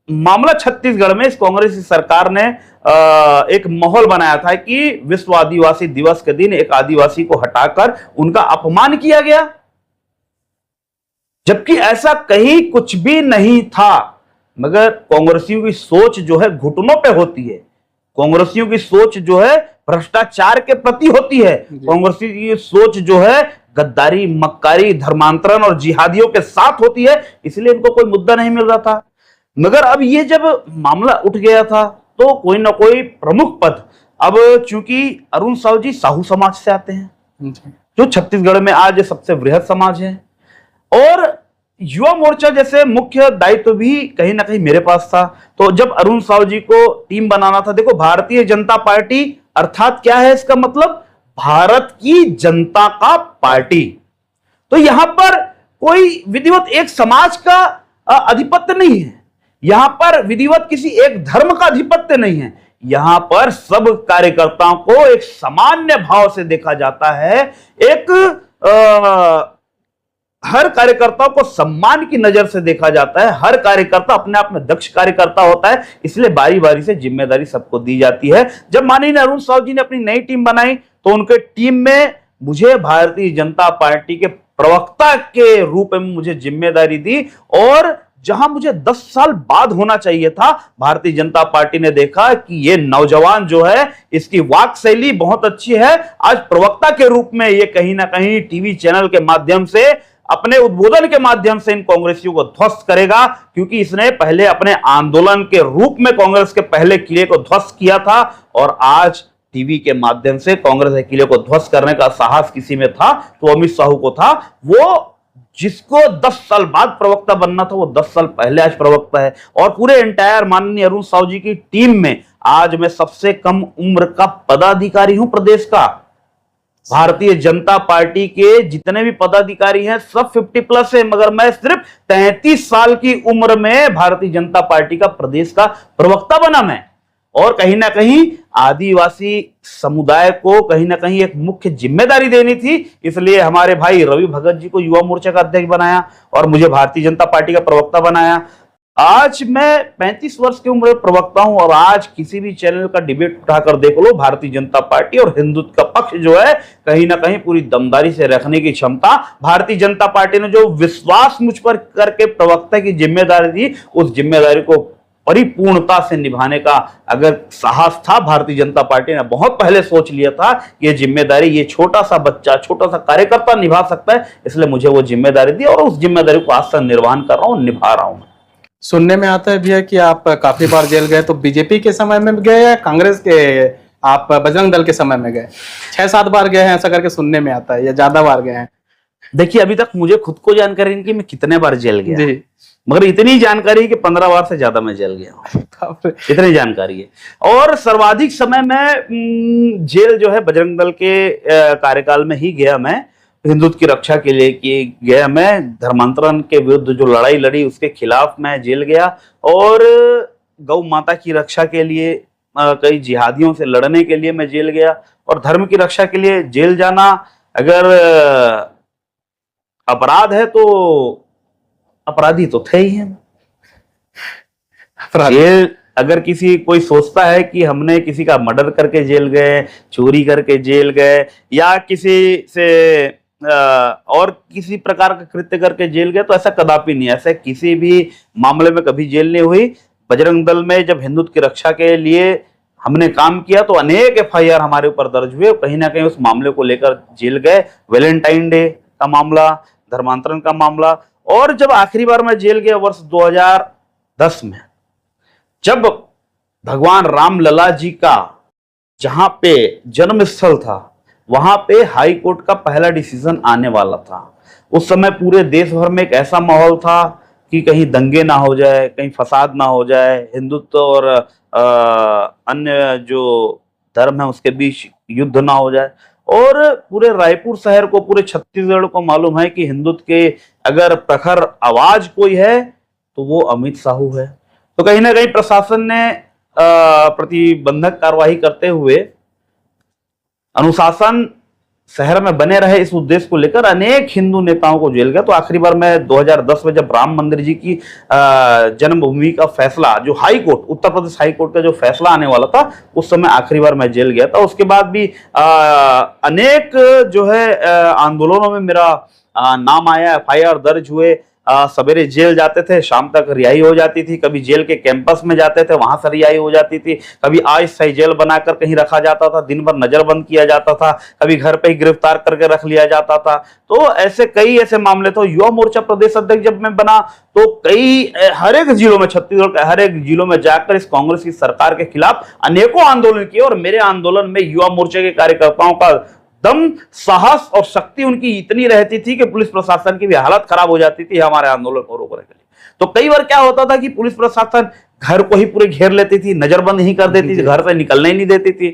मामला छत्तीसगढ़ में इस कांग्रेस सरकार ने एक माहौल बनाया था कि विश्व आदिवासी दिवस के दिन एक आदिवासी को हटाकर उनका अपमान किया गया, जबकि ऐसा कहीं कुछ भी नहीं था। मगर कांग्रेसियों की सोच जो है घुटनों पे होती है, कांग्रेसियों की सोच जो है भ्रष्टाचार के प्रति होती है, कांग्रेसी की सोच जो है गद्दारी, मक्कारी, धर्मांतरण और जिहादियों के साथ होती है, इसलिए इनको कोई मुद्दा नहीं मिल रहा था। मगर अब ये जब मामला उठ गया था तो कोई ना कोई प्रमुख पद, अब चूंकि अरुण साहू जी साहू समाज से आते हैं जो छत्तीसगढ़ में आज सबसे वृहद समाज है, और युवा मोर्चा जैसे मुख्य दायित्व भी कहीं ना कहीं मेरे पास था। तो जब अरुण साहू जी को टीम बनाना था, देखो भारतीय जनता पार्टी अर्थात क्या है, इसका मतलब भारत की जनता का पार्टी। तो यहां पर कोई विधिवत एक समाज का अधिपत्य नहीं है, यहां पर विधिवत किसी एक धर्म का अधिपत्य नहीं है, यहां पर सब कार्यकर्ताओं को एक सामान्य भाव से देखा जाता है, एक हर कार्यकर्ता को सम्मान की नजर से देखा जाता है, हर कार्यकर्ता अपने आप में दक्ष कार्यकर्ता होता है, इसलिए बारी बारी से जिम्मेदारी सबको दी जाती है। जब माननीय अरुण साहू जी ने अपनी नई टीम बनाई तो उनके टीम में मुझे भारतीय जनता पार्टी के प्रवक्ता के रूप में मुझे जिम्मेदारी दी, और जहां मुझे 10 साल बाद होना चाहिए था, भारतीय जनता पार्टी ने देखा कि ये नौजवान जो है इसकी वाक शैली बहुत अच्छी है, आज प्रवक्ता के रूप में ये कहीं ना कहीं टीवी चैनल के माध्यम से अपने उद्बोधन के माध्यम से इन कांग्रेसियों को ध्वस्त करेगा, क्योंकि इसने पहले अपने आंदोलन के रूप में कांग्रेस के पहले किले को ध्वस्त किया था, और आज टीवी के माध्यम से कांग्रेस के किले को ध्वस्त करने का साहस किसी में था तो अमित साहू को था। वो जिसको 10 साल बाद प्रवक्ता बनना था वो 10 साल पहले आज प्रवक्ता है, और पूरे एंटायर माननीय अरुण साहू जी की टीम में आज मैं सबसे कम उम्र का पदाधिकारी हूं प्रदेश का। भारतीय जनता पार्टी के जितने भी पदाधिकारी हैं सब 50+ है, मगर मैं सिर्फ 33 साल की उम्र में भारतीय जनता पार्टी का प्रदेश का प्रवक्ता बना मैं, और कहीं ना कहीं आदिवासी समुदाय को कहीं ना कहीं एक मुख्य जिम्मेदारी देनी थी, इसलिए हमारे भाई रवि भगत जी को युवा मोर्चा का अध्यक्ष बनाया और मुझे भारतीय जनता पार्टी का प्रवक्ता बनाया। आज मैं 35 वर्ष की उम्र में प्रवक्ता हूं, और आज किसी भी चैनल का डिबेट उठाकर देख लो, भारतीय जनता पार्टी और हिंदुत्व का पक्ष जो है कहीं ना कहीं पूरी दमदारी से रखने की क्षमता, भारतीय जनता पार्टी ने जो विश्वास मुझ पर करके प्रवक्ता की जिम्मेदारी दी, उस जिम्मेदारी को परिपूर्णता से निभाने का अगर साहस था, भारतीय जनता पार्टी ने बहुत पहले सोच लिया था ये जिम्मेदारी ये छोटा सा बच्चा, छोटा सा कार्यकर्ता निभा सकता है, इसलिए मुझे वो जिम्मेदारी दी और उस जिम्मेदारी को आज तक निर्वहन कर रहा हूं, निभा रहा हूं। सुनने में आता है भैया कि आप काफी बार जेल गए, तो बीजेपी के समय में गए या कांग्रेस के, आप बजरंग दल के समय में गए? 6-7 बार गए हैं ऐसा करके सुनने में आता है, या ज्यादा बार गए हैं? देखिए अभी तक मुझे खुद को जानकारी नहीं कि मैं कितने बार जेल गया जी, मगर इतनी जानकारी है कि 15 बार से ज्यादा मैं जेल गया हूं, इतनी जानकारी है। और सर्वाधिक समय में जेल जो है बजरंग दल के कार्यकाल में ही गया मैं, हिंदुत्व की रक्षा के लिए गया मैं, धर्मांतरण के विरुद्ध जो लड़ाई लड़ी उसके खिलाफ मैं जेल गया, और गौ माता की रक्षा के लिए कई जिहादियों से लड़ने के लिए मैं जेल गया, और धर्म की रक्षा के लिए जेल जाना अगर अपराध है तो अपराधी तो थे ही हम। जेल अगर कोई सोचता है कि हमने किसी का मर्डर करके जेल गए, चोरी करके जेल गए, या किसी से और किसी प्रकार का कृत्य करके जेल गए, तो ऐसा कदापि नहीं, ऐसा किसी भी मामले में कभी जेल नहीं हुई। बजरंग दल में जब हिंदुत्व की रक्षा के लिए हमने काम किया तो अनेक FIR हमारे ऊपर दर्ज हुए, कहीं ना कहीं उस मामले को लेकर जेल गए। वैलेंटाइन डे का मामला, धर्मांतरण का मामला, और जब आखिरी बार मैं जेल गया वर्ष 2010 में, जब भगवान राम लला जी का जहां पे जन्म स्थल था वहां पे हाई कोर्ट का पहला डिसीजन आने वाला था। उस समय पूरे देश भर में एक ऐसा माहौल था कि कहीं दंगे ना हो जाए, कहीं फसाद ना हो जाए, हिंदुत्व और अन्य जो धर्म है उसके बीच युद्ध ना हो जाए। और पूरे रायपुर शहर को, पूरे छत्तीसगढ़ को मालूम है कि हिंदुत्व के अगर प्रखर आवाज कोई है तो वो अमित साहू है। तो कहीं ना कहीं प्रशासन ने प्रतिबंधक कार्रवाई करते हुए अनुशासन शहर में बने रहे, इस उद्देश्य को लेकर अनेक हिंदू नेताओं को जेल गया। तो आखिरी बार मैं 2010 में जब राम मंदिर जी की जन्मभूमि का फैसला, जो high court, Uttar Pradesh high court का जो फैसला आने वाला था, उस समय आखिरी बार मैं जेल गया था। उसके बाद भी अनेक जो है आंदोलनों में मेरा नाम आया, FIR दर्ज हुए, सवेरे जेल जाते थे, शाम तक रिहाई हो जाती थी, कभी जेल के कैंपस में जाते थे, वहां से रिहाई हो जाती थी, कभी अस्थायी जेल बनाकर कहीं रखा जाता था, दिन भर नजरबंद किया जाता था, कभी घर पे ही गिरफ्तार करके रख लिया जाता था। तो ऐसे कई ऐसे मामले। तो युवा मोर्चा प्रदेश अध्यक्ष जब मैं बना तो हर एक जिलों में, छत्तीसगढ़ के हर एक जिलों में जाकर इस कांग्रेस की सरकार के खिलाफ अनेकों आंदोलन किए, और मेरे आंदोलन में युवा मोर्चे के कार्यकर्ताओं का दम, साहस और शक्ति उनकी इतनी रहती थी कि पुलिस प्रशासन की भी हालत खराब हो जाती थी हमारे आंदोलन को रोकने के लिए। तो कई बार क्या होता था कि पुलिस प्रशासन घर को ही पूरे घेर लेती थी, नजरबंद ही कर देती थी, घर से निकलने ही नहीं देती थी।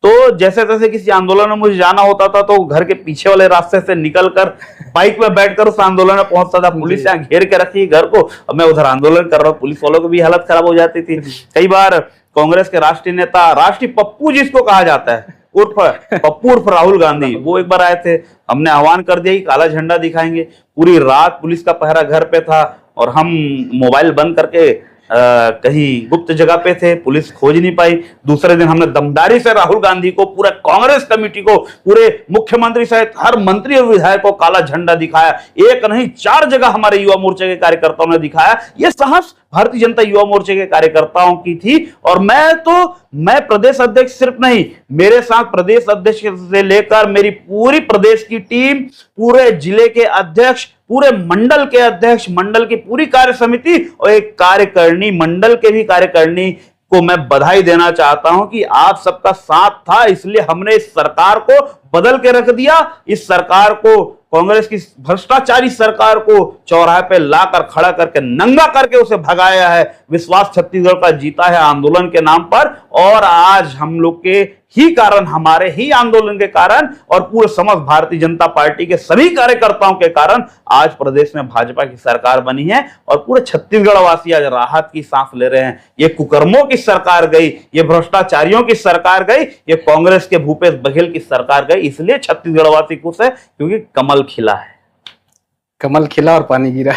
तो जैसे तैसे किसी आंदोलन में मुझे जाना होता था तो घर के पीछे वाले रास्ते से निकलकर बाइक में बैठकर उस आंदोलन में पहुंचता था। पुलिस यहाँ घेर के रखी घर को, अब मैं उधर आंदोलन कर रहा हूँ, पुलिस वालों की भी हालत खराब हो जाती थी। कई बार कांग्रेस के राष्ट्रीय नेता, राष्ट्रीय पप्पू जिसको कहा जाता है, उर्फ पप्पू उर्फ राहुल गांधी, वो एक बार आए थे। हमने आह्वान कर दिया कि काला झंडा दिखाएंगे। पूरी रात पुलिस का पहरा घर पे था और हम मोबाइल बंद करके कहीं गुप्त जगह पे थे, पुलिस खोज नहीं पाई। दूसरे दिन हमने दमदारी से राहुल गांधी को, पूरे कांग्रेस कमेटी को, पूरे मुख्यमंत्री सहित हर मंत्री और विधायक को काला झंडा दिखाया। एक नहीं 4 जगह हमारे युवा मोर्चे के कार्यकर्ताओं ने दिखाया। यह साहस भारतीय जनता युवा मोर्चे के कार्यकर्ताओं की थी। और मैं प्रदेश अध्यक्ष सिर्फ नहीं, मेरे साथ प्रदेश अध्यक्ष से लेकर मेरी पूरी प्रदेश की टीम, पूरे जिले के अध्यक्ष, पूरे मंडल के अध्यक्ष, मंडल की पूरी कार्य समिति और एक कार्यकारिणी, मंडल के भी कार्यकारिणी को मैं बधाई देना चाहता हूं कि आप सबका साथ था, इसलिए हमने इस सरकार को बदल के रख दिया। इस सरकार को, कांग्रेस की भ्रष्टाचारी सरकार को चौराहे पे लाकर खड़ा करके, नंगा करके उसे भगाया है। विश्वास छत्तीसगढ़ का जीता है आंदोलन के नाम पर। और आज हम लोग के ही कारण, हमारे ही आंदोलन के कारण और पूरे समस्त भारतीय जनता पार्टी के सभी कार्यकर्ताओं के कारण आज प्रदेश में भाजपा की सरकार बनी है और पूरे छत्तीसगढ़ वासी आज राहत की सांस ले रहे हैं। ये कुकर्मों की सरकार गई, ये भ्रष्टाचारियों की सरकार गई, ये कांग्रेस के भूपेश बघेल की सरकार गई। इसलिए छत्तीसगढ़ वासी खुश है क्योंकि कमल खिला है। कमल खिला और पानी गिरा।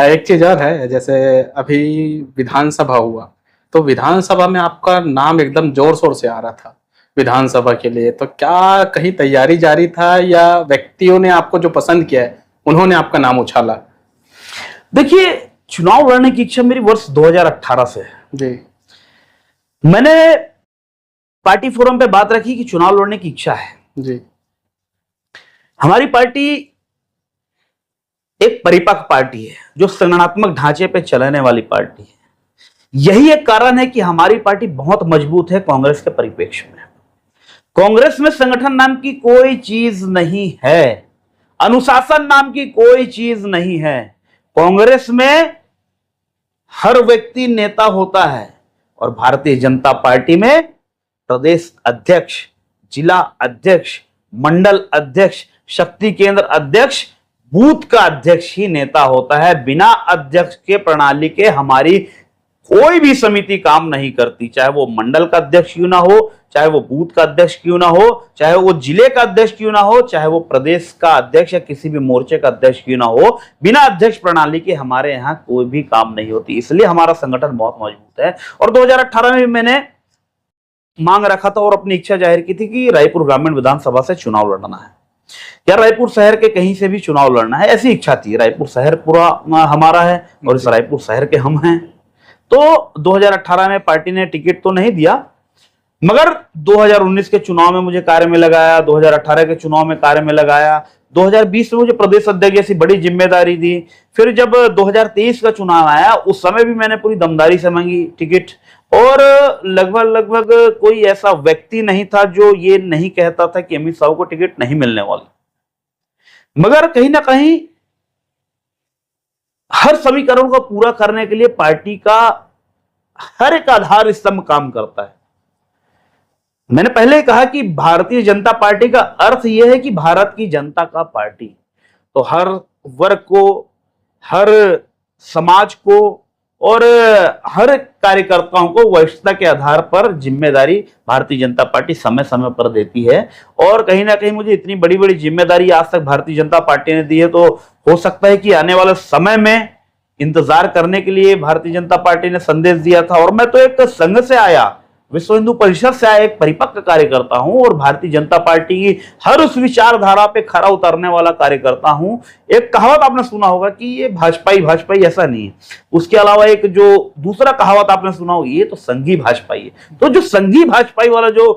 एक चीज और है, जैसे अभी विधानसभा हुआ तो विधानसभा में आपका नाम एकदम जोर शोर से आ रहा था विधानसभा के लिए। तो क्या कहीं तैयारी जारी था या व्यक्तियों ने आपको जो पसंद किया है उन्होंने आपका नाम उछाला? देखिए, चुनाव लड़ने की इच्छा मेरी वर्ष 2018 से है जी। मैंने पार्टी फोरम पे बात रखी कि चुनाव लड़ने की इच्छा है जी। हमारी पार्टी एक परिपक्व पार्टी है, जो संगठनात्मक ढांचे पे चलने वाली पार्टी है। यही एक कारण है कि हमारी पार्टी बहुत मजबूत है कांग्रेस के परिप्रेक्ष्य में। कांग्रेस में संगठन नाम की कोई चीज नहीं है, अनुशासन नाम की कोई चीज नहीं है। कांग्रेस में हर व्यक्ति नेता होता है और भारतीय जनता पार्टी में प्रदेश अध्यक्ष, जिला अध्यक्ष, मंडल अध्यक्ष, शक्ति केंद्र अध्यक्ष, बूथ का अध्यक्ष ही नेता होता है। बिना अध्यक्ष के प्रणाली के हमारी कोई भी समिति काम नहीं करती, चाहे वो मंडल का अध्यक्ष क्यों ना हो, चाहे वो बूथ का अध्यक्ष क्यों ना हो, चाहे वो जिले का अध्यक्ष क्यों ना हो, चाहे वो प्रदेश का अध्यक्ष या किसी भी मोर्चे का अध्यक्ष क्यों ना हो। बिना अध्यक्ष प्रणाली के हमारे यहाँ कोई भी काम नहीं होती। इसलिए हमारा संगठन बहुत मजबूत है। और 2018 में मैंने मांग रखा था और अपनी इच्छा जाहिर की थी कि रायपुर ग्रामीण विधानसभा से चुनाव लड़ना है या रायपुर शहर के कहीं से भी चुनाव लड़ना है, ऐसी इच्छा थी। रायपुर शहर पूरा हमारा है और इस रायपुर शहर के हम हैं। तो 2018 में पार्टी ने टिकट तो नहीं दिया, मगर 2019 के चुनाव में मुझे कार्य में लगाया, 2018 के चुनाव में कार्य में लगाया, 2020 में मुझे प्रदेश अध्यक्ष जैसी बड़ी जिम्मेदारी दी। फिर जब 2023 का चुनाव आया उस समय भी मैंने पूरी दमदारी से मांगी टिकट, और लगभग कोई ऐसा व्यक्ति नहीं था जो ये नहीं कहता था कि अमित शाह को टिकट नहीं मिलने वाली। मगर कहीं ना कहीं हर समीकरण को पूरा करने के लिए पार्टी का हर एक आधार स्तंभ काम करता है। मैंने पहले कहा कि भारतीय जनता पार्टी का अर्थ यह है कि भारत की जनता का पार्टी। तो हर वर्ग को, हर समाज को और हर कार्यकर्ताओं को वरिष्ठता के आधार पर जिम्मेदारी भारतीय जनता पार्टी समय समय पर देती है। और कहीं ना कहीं मुझे इतनी बड़ी बड़ी जिम्मेदारी आज तक भारतीय जनता पार्टी ने दी है, तो हो सकता है कि आने वाले समय में इंतजार करने के लिए भारतीय जनता पार्टी ने संदेश दिया था। और मैं तो एक संघ से आया, विश्व हिंदू परिषद से आया एक परिपक्व कार्यकर्ता हूं और भारतीय जनता पार्टी की हर उस विचारधारा पे खरा उतरने वाला कार्यकर्ता हूं। एक कहावत आपने सुना होगा कि ये भाजपाई भाजपाई, ऐसा नहीं है। उसके अलावा एक जो दूसरा कहावत आपने सुना होगा, ये तो संघी भाजपाई है। तो जो संघी भाजपाई वाला जो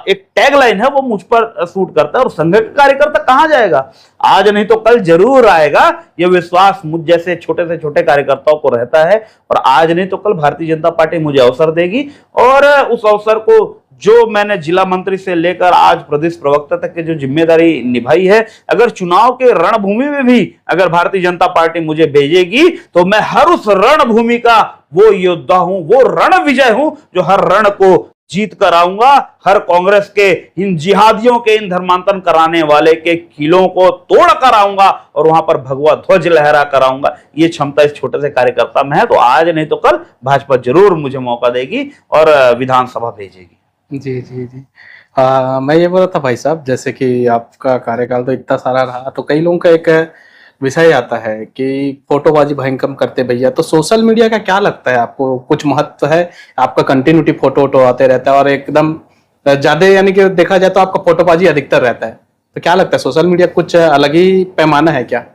एक टैगलाइन है वो मुझ पर सूट करता है। और संघ का कार्यकर्ता कहां जाएगा? आज नहीं तो कल जरूर आएगा, यह विश्वास मुझ जैसे छोटे से छोटे कार्यकर्ताओं को रहता है। और आज नहीं तो कल भारतीय जनता पार्टी मुझे अवसर देगी और उस अवसर को जो मैंने जिला मंत्री से लेकर आज प्रदेश प्रवक्ता तक की जो जिम्मेदारी निभाई है, अगर चुनाव के रणभूमि में भी अगर भारतीय जनता पार्टी मुझे भेजेगी तो मैं हर उस रणभूमि का वो योद्धा हूं, वो रण विजय हूं जो हर रण को जीत कर आऊंगा। हर कांग्रेस के इन जिहादियों के, इन धर्मांतरण कराने वाले के किलों को तोड़ कर आऊंगा और वहां पर भगवा ध्वज लहरा कर आऊंगा। ये क्षमता इस छोटे से कार्यकर्ता में है। तो आज नहीं तो कल भाजपा जरूर मुझे मौका देगी और विधानसभा भेजेगी। जी जी जी। मैं ये बोल रहा था भाई साहब, जैसे कि आपका कार्यकाल तो इतना सारा रहा, तो कई लोगों का एक विषय आता है कि फोटोबाजी भयंकर करते भैया, तो सोशल मीडिया का क्या लगता है आपको? कुछ महत्व है? आपका कंटिन्यूटी फोटो वोटो आते रहता है और एकदम ज्यादा, यानी कि देखा जाए तो आपका फोटोबाजी अधिकतर रहता है, तो क्या लगता है सोशल मीडिया कुछ अलग ही पैमाना है क्या?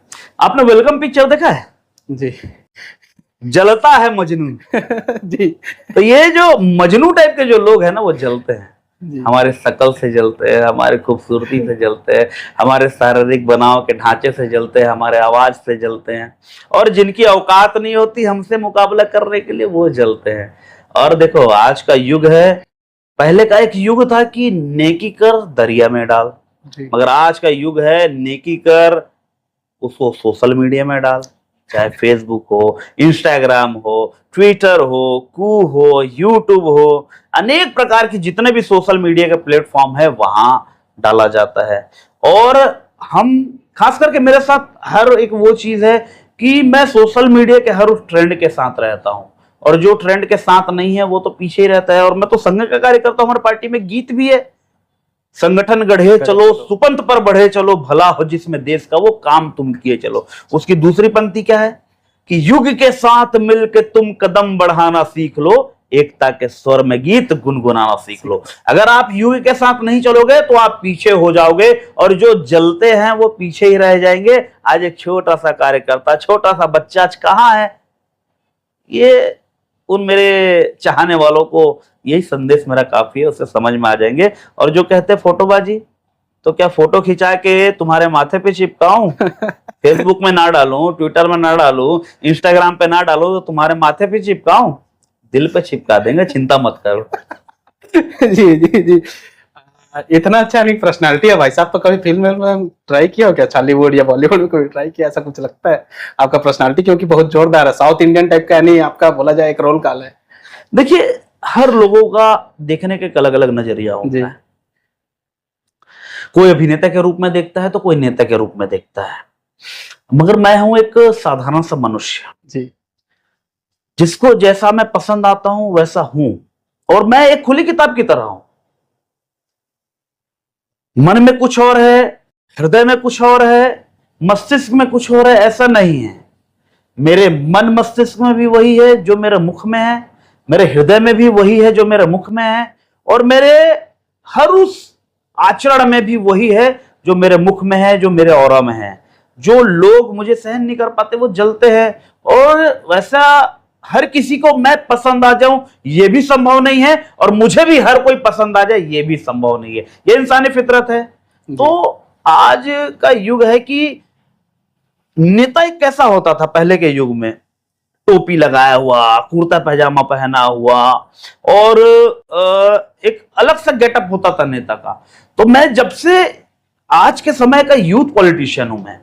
आपने वेलकम पिक्चर देखा है? जी। जलता है मजनू। जी। तो ये जो मजनू टाइप के जो लोग हैं ना, वो जलते हैं। जी। हमारे शकल से जलते हैं, हमारे खूबसूरती से जलते हैं, हमारे शारीरिक बनाव के ढांचे से जलते हैं, हमारे आवाज से जलते हैं। और जिनकी औकात नहीं होती हमसे मुकाबला करने के लिए, वो जलते हैं। और देखो आज का युग है, पहले का एक युग था कि नेकी कर दरिया में डाल, मगर आज का युग है नेकी कर उसको सोशल मीडिया में डाल। चाहे फेसबुक हो, इंस्टाग्राम हो, ट्विटर हो, कू हो, यूट्यूब हो, अनेक प्रकार की जितने भी सोशल मीडिया के प्लेटफॉर्म है वहां डाला जाता है। और हम खास करके मेरे साथ हर एक वो चीज है कि मैं सोशल मीडिया के हर उस ट्रेंड के साथ रहता हूं और जो ट्रेंड के साथ नहीं है वो तो पीछे ही रहता है। और मैं तो संघ का कार्यकर्ता हूं, हमारी पार्टी में गीत भी है, संगठन गढ़े चलो सुपंथ पर बढ़े चलो, भला हो जिसमें देश का वो काम तुम किए चलो। उसकी दूसरी पंक्ति क्या है कि युग के साथ मिलके तुम कदम बढ़ाना सीख लो, एकता के स्वर में गीत गुनगुनाना सीख लो। अगर आप युग के साथ नहीं चलोगे तो आप पीछे हो जाओगे और जो जलते हैं वो पीछे ही रह जाएंगे। आज एक छोटा सा कार्यकर्ता, छोटा सा बच्चा आज कहां है, ये उन मेरे चाहने वालों को यही संदेश मेरा काफी है, उससे समझ में आ जाएंगे। और जो कहते हैं फोटोबाजी, तो क्या फोटो खिंचा के तुम्हारे माथे पे चिपकाऊं? फेसबुक में ना डालूं, ट्विटर में ना डालूं, इंस्टाग्राम पे ना डालूं, तो तुम्हारे माथे पे चिपकाऊं? दिल पे चिपका देंगे, चिंता मत करो। जी जी जी। इतना अच्छा नहीं पर्सनालिटी है भाई साहब, तो कभी फिल्म में ट्राई किया हो क्या? हॉलीवुड या बॉलीवुड में कभी ट्राई किया, ऐसा कुछ लगता है आपका पर्सनालिटी? क्योंकि बहुत जोरदार है, साउथ इंडियन टाइप का, नहीं आपका बोला जाए एक रोल काल है। देखिए हर लोगों का देखने के अलग अलग नजरिया होता है। कोई अभिनेता के रूप में देखता है तो कोई नेता के रूप में देखता है, मगर मैं हूं एक साधारण सा मनुष्य जी, जिसको जैसा मैं पसंद आता हूं वैसा हूं। और मैं एक खुली किताब की तरह हूं, मन में कुछ और है, हृदय में कुछ और है, मस्तिष्क में कुछ और है, ऐसा नहीं है। मेरे मन मस्तिष्क में भी वही है जो मेरे मुख में है, मेरे हृदय में भी वही है जो मेरे मुख में है, और मेरे हर उस आचरण में भी वही है जो मेरे मुख में है, जो मेरे ऑरा में है। जो लोग मुझे सहन नहीं कर पाते वो जलते हैं, और वैसा हर किसी को मैं पसंद आ जाऊं ये भी संभव नहीं है, और मुझे भी हर कोई पसंद आ जाए ये भी संभव नहीं है। ये इंसानी फितरत है। तो आज का युग है कि नेता एक कैसा होता था पहले के युग में, टोपी लगाया हुआ, कुर्ता पैजामा पहना हुआ, और एक अलग सा गेटअप होता था नेता का। तो मैं जब से आज के समय का यूथ पॉलिटिशियन हूं, मैं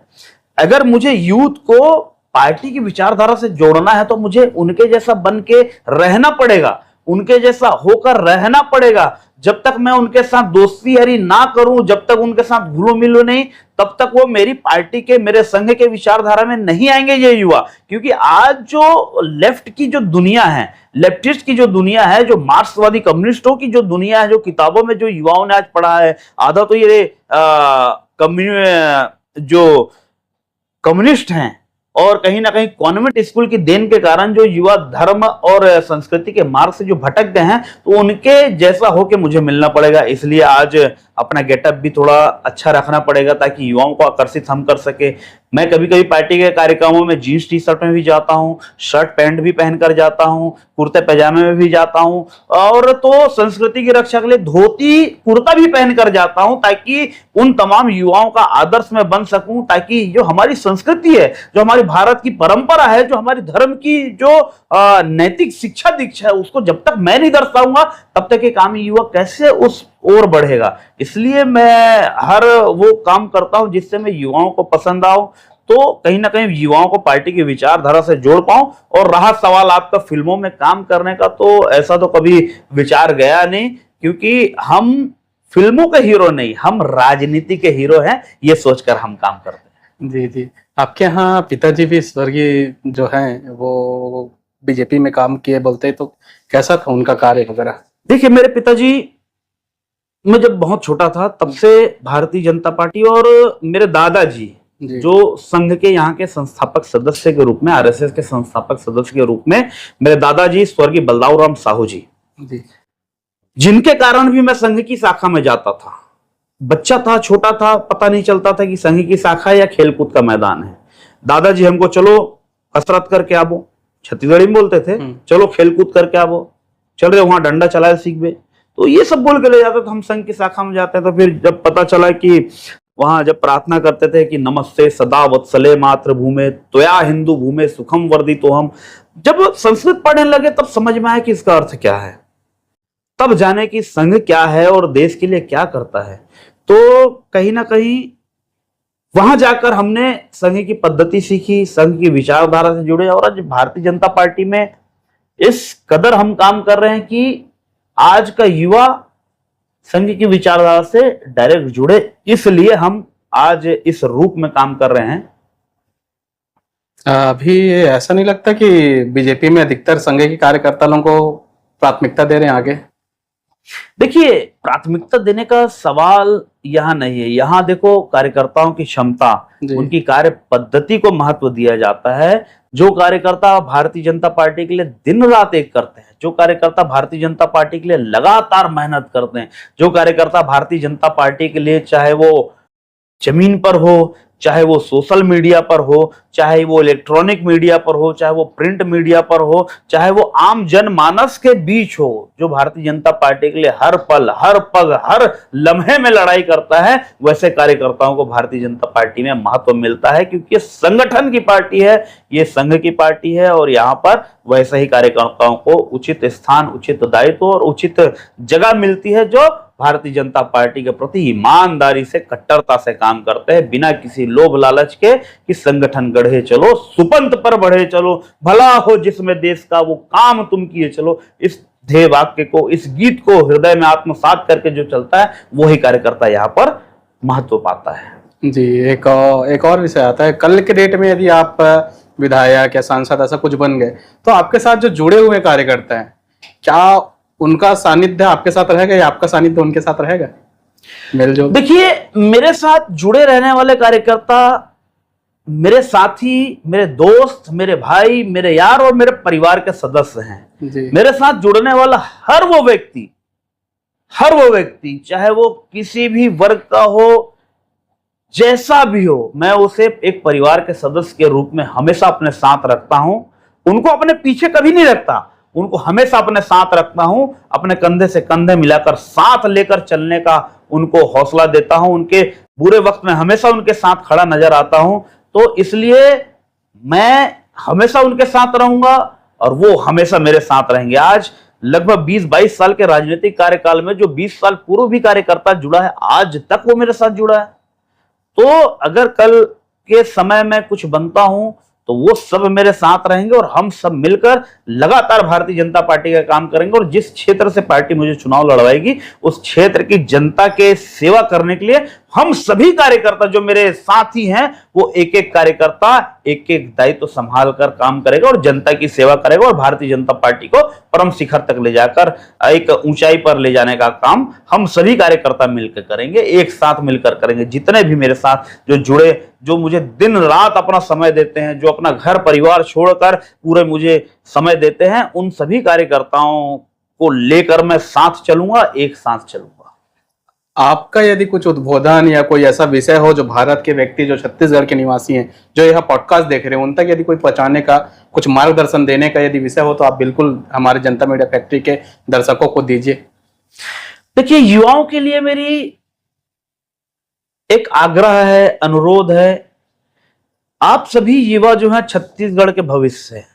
अगर मुझे यूथ को पार्टी की विचारधारा से जोड़ना है तो मुझे उनके जैसा बन के रहना पड़ेगा, उनके जैसा होकर रहना पड़ेगा। जब तक मैं उनके साथ दोस्ती यारी ना करूं, जब तक उनके साथ घुलो मिलो नहीं, तब तक वो मेरी पार्टी के, मेरे संघ के विचारधारा में नहीं आएंगे ये युवा। क्योंकि आज जो लेफ्ट की जो दुनिया है, लेफ्टिस्ट की जो दुनिया है, जो मार्क्सवादी कम्युनिस्टों की जो दुनिया है, जो किताबों में जो युवाओं ने आज पढ़ा है, आधा तो ये जो कम्युनिस्ट हैं और कहीं ना कहीं कॉन्वेंट स्कूल की देन के कारण जो युवा धर्म और संस्कृति के मार्ग से जो भटक गए हैं, तो उनके जैसा होके मुझे मिलना पड़ेगा। इसलिए आज अपना गेटअप भी थोड़ा अच्छा रखना पड़ेगा ताकि युवाओं को आकर्षित हम कर सके। मैं कभी कभी पार्टी के कार्यक्रमों में जीन्स टी शर्ट में भी जाता हूँ, शर्ट पैंट भी पहनकर जाता हूँ, कुर्ते पैजामे में भी जाता हूँ, और तो संस्कृति की रक्षा के लिए धोती कुर्ता भी पहनकर जाता हूँ ताकि उन तमाम युवाओं का आदर्श में बन सकूं, ताकि जो हमारी संस्कृति है, जो हमारी भारत की परंपरा है, जो हमारे धर्म की जो नैतिक शिक्षा दीक्षा है, उसको जब तक मैं नहीं दर्शाऊंगा तब तक एक आम युवा कैसे उस ओर बढ़ेगा। इसलिए मैं हर वो काम करता हूं जिससे मैं युवाओं को पसंद आऊं, तो कहीं ना कहीं युवाओं को पार्टी की विचारधारा से जोड़ पाऊं। और रहा सवाल आपका फिल्मों में काम करने का, तो ऐसा तो कभी विचार गया नहीं, क्योंकि हम फिल्मों के हीरो नहीं, हम राजनीति के हीरो हैं, ये सोचकर हम काम करते हैं। जी जी। आपके यहाँ पिताजी भी स्वर्गीय जो हैं वो बीजेपी में काम किए बोलते हैं, तो कैसा था उनका कार्य वगैरह? देखिए, मेरे पिताजी, मैं जब बहुत छोटा था तब से भारतीय जनता पार्टी, और मेरे दादाजी जो संघ के यहाँ के संस्थापक सदस्य के रूप में, आरएसएस के संस्थापक सदस्य के रूप में, मेरे दादाजी स्वर्गीय बलदाऊ राम साहू जी, जिनके कारण भी मैं संघ की शाखा में जाता था। बच्चा था, छोटा था, पता नहीं चलता था कि संघ की शाखा या खेलकूद का मैदान है। दादाजी हमको चलो कसरत करके आवो, छत्तीसगढ़ी में बोलते थे, चलो खेलकूद करके आवो, चल रहे वहां डंडा चलाए सीख, तो ये सब बोल के ले जाते थे। हम संघ की शाखा में जाते थे। फिर जब पता चला कि वहां जब प्रार्थना करते थे कि नमस्ते सदा वत्सले मातृभूमे त्वया हिंदू भूमे सुखम वर्धितो हम, जब संस्कृत पढ़ने लगे तब समझ में आया कि इसका अर्थ क्या है, तब जाने कि संघ क्या है और देश के लिए क्या करता है। तो कहीं ना कहीं वहां जाकर हमने संघ की पद्धति सीखी, संघ की विचारधारा से जुड़े, और आज भारतीय जनता पार्टी में इस कदर हम काम कर रहे हैं कि आज का युवा संघ की विचारधारा से डायरेक्ट जुड़े, इसलिए हम आज इस रूप में काम कर रहे हैं। अभी ऐसा नहीं लगता कि बीजेपी में अधिकतर संघ के कार्यकर्ता लोगों को प्राथमिकता दे रहे हैं आगे? देखिए, प्राथमिकता देने का सवाल यहाँ नहीं है। यहाँ देखो, कार्यकर्ताओं की क्षमता, उनकी कार्य पद्धति को महत्व दिया जाता है। जो कार्यकर्ता भारतीय जनता पार्टी के लिए दिन रात एक करते हैं, जो कार्यकर्ता भारतीय जनता पार्टी के लिए लगातार मेहनत करते हैं, जो कार्यकर्ता भारतीय जनता पार्टी के लिए, चाहे वो जमीन पर हो, चाहे वो सोशल मीडिया पर हो, चाहे वो इलेक्ट्रॉनिक मीडिया पर हो, चाहे वो प्रिंट मीडिया पर हो, चाहे वो आम जनमानस के बीच हो, जो भारतीय जनता पार्टी के लिए हर पल, हर पग, हर लम्हे में लड़ाई करता है, वैसे कार्यकर्ताओं को भारतीय जनता पार्टी में महत्व मिलता है, क्योंकि ये संगठन की पार्टी है, ये संघ की पार्टी है, और यहाँ पर वैसे ही कार्यकर्ताओं को उचित स्थान, उचित दायित्व और उचित जगह मिलती है, जो भारतीय जनता पार्टी के प्रति ईमानदारी से, कट्टरता से काम करते हैं, बिना किसी लोभ लालच के कि संगठन गढ़े चलो, सुपंथ पर बढ़े चलो, भला हो जिसमें देश का वो काम तुम किए चलो। इस ध्येय वाक्य को, इस गीत को हृदय में आत्मसात करके जो चलता है, वो ही कार्यकर्ता यहाँ पर महत्व पाता है। जी। एक और विषय आता है, कल के डेट में यदि आप विधायक या सांसद ऐसा कुछ बन गए, तो आपके साथ जो जुड़े हुए कार्यकर्ता हैं, क्या उनका सानिध्य आपके साथ रहेगा या आपका सानिध्य उनके साथ रहेगा? मेलजोल। देखिए, मेरे साथ जुड़े रहने वाले कार्यकर्ता मेरे साथी, मेरे दोस्त, मेरे भाई, मेरे यार और मेरे परिवार के सदस्य हैं। मेरे साथ जुड़ने वाला हर वो व्यक्ति, चाहे वो किसी भी वर्ग का हो, जैसा भी हो, मैं उसे एक परिवार के सदस्य के रूप में हमेशा अपने साथ रखता हूं। उनको अपने पीछे कभी नहीं रखता, उनको हमेशा अपने साथ रखता हूं, अपने कंधे से कंधे मिलाकर साथ लेकर चलने का उनको हौसला देता हूं, उनके बुरे वक्त में हमेशा उनके साथ खड़ा नजर आता हूं। तो इसलिए मैं हमेशा उनके साथ रहूंगा और वो हमेशा मेरे साथ रहेंगे। आज लगभग 20-22 साल के राजनीतिक कार्यकाल में जो 20 साल पूर्व भी कार्यकर्ता जुड़ा है, आज तक वो मेरे साथ जुड़ा है। तो अगर कल के समय में कुछ बनता हूं तो वो सब मेरे साथ रहेंगे और हम सब मिलकर लगातार भारतीय जनता पार्टी का काम करेंगे। और जिस क्षेत्र से पार्टी मुझे चुनाव लड़वाएगी, उस क्षेत्र की जनता के सेवा करने के लिए हम सभी कार्यकर्ता जो मेरे साथी हैं, वो एक एक कार्यकर्ता एक एक दायित्व संभाल कर काम करेगा और जनता की सेवा करेगा और भारतीय जनता पार्टी को परम शिखर तक ले जाकर, एक ऊंचाई पर ले जाने का काम हम सभी कार्यकर्ता मिलकर करेंगे, एक साथ मिलकर करेंगे। जितने भी मेरे साथ जो जुड़े जो मुझे दिन रात अपना समय देते हैं, जो अपना घर परिवार छोड़कर पूरे मुझे समय देते हैं, उन सभी कार्यकर्ताओं को लेकर मैं साथ चलूंगा, एक साथ चलूंगा। आपका यदि कुछ उद्बोधन या कोई ऐसा विषय हो जो भारत के व्यक्ति जो छत्तीसगढ़ के निवासी हैं जो यह पॉडकास्ट देख रहे हैं उन तक यदि कोई पहुंचाने का, कुछ मार्गदर्शन देने का यदि विषय हो तो आप बिल्कुल हमारे जनता मीडिया फैक्ट्री के दर्शकों को दीजिए। देखिए, युवाओं के लिए मेरी एक आग्रह है, अनुरोध है, आप सभी युवा जो हैं छत्तीसगढ़ के भविष्य हैं।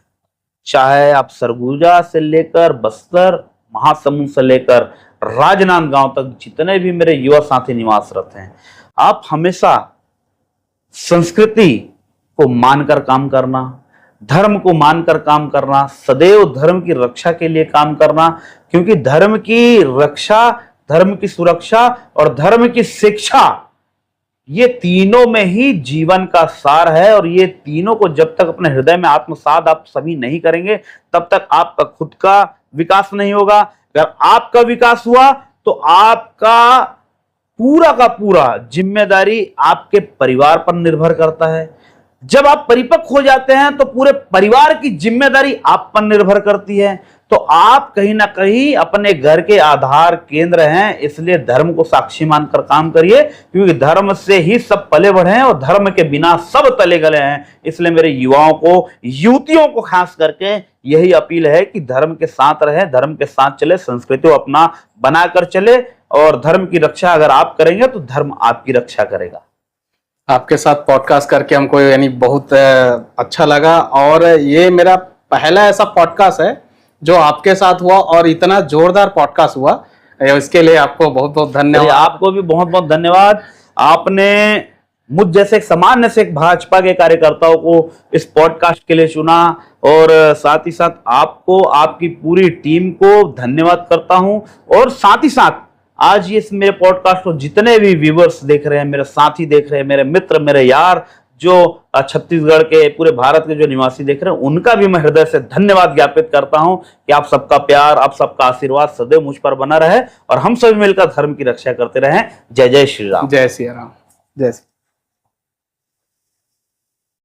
चाहे आप सरगुजा से लेकर बस्तर, महासमुंद से लेकर राजनांदगांव तक जितने भी मेरे युवा साथी निवासरत हैं, आप हमेशा संस्कृति को मानकर काम करना, धर्म को मानकर काम करना, सदैव धर्म की रक्षा के लिए काम करना, क्योंकि धर्म की रक्षा, धर्म की सुरक्षा और धर्म की शिक्षा, ये तीनों में ही जीवन का सार है। और ये तीनों को जब तक अपने हृदय में आत्मसात आप सभी नहीं करेंगे तब तक आपका खुद का विकास नहीं होगा। अगर आपका विकास हुआ तो आपका पूरा का पूरा जिम्मेदारी आपके परिवार पर निर्भर करता है। जब आप परिपक्व हो जाते हैं तो पूरे परिवार की जिम्मेदारी आप पर निर्भर करती है। तो आप कहीं ना कहीं अपने घर के आधार केंद्र हैं, इसलिए धर्म को साक्षी मानकर काम करिए, क्योंकि धर्म से ही सब पले बढ़े हैं और धर्म के बिना सब तले गले हैं। इसलिए मेरे युवाओं को, युवतियों को खास करके यही अपील है कि धर्म के साथ रहे, धर्म के साथ चले, संस्कृति को अपना बनाकर चले, और धर्म की रक्षा अगर आप करेंगे तो धर्म आपकी रक्षा करेगा। आपके साथ पॉडकास्ट करके हमको यानी बहुत अच्छा लगा, और ये मेरा पहला ऐसा पॉडकास्ट है जो आपके साथ हुआ और इतना जोरदार पॉडकास्ट हुआ, इसके लिए आपको बहुत बहुत धन्यवाद। आपको भी बहुत बहुत धन्यवाद। आपने मुझ जैसे एक सामान्य से एक भाजपा के कार्यकर्ताओं को इस पॉडकास्ट के लिए चुना, और साथ ही साथ आपको, आपकी पूरी टीम को धन्यवाद करता हूं। और साथ ही साथ आज ये मेरे पॉडकास्ट को जितने भी व्यूअर्स देख रहे हैं, मेरे साथी देख रहे हैं, मेरे मित्र, मेरे यार जो छत्तीसगढ़ के, पूरे भारत के जो निवासी देख रहे हैं, उनका भी मैं हृदय से धन्यवाद ज्ञापित करता हूं कि आप सबका प्यार, आप सबका आशीर्वाद सदैव मुझ पर बना रहे और हम सभी मिलकर धर्म की रक्षा करते रहें। जय जय श्री राम। जय श्री राम। जय श्री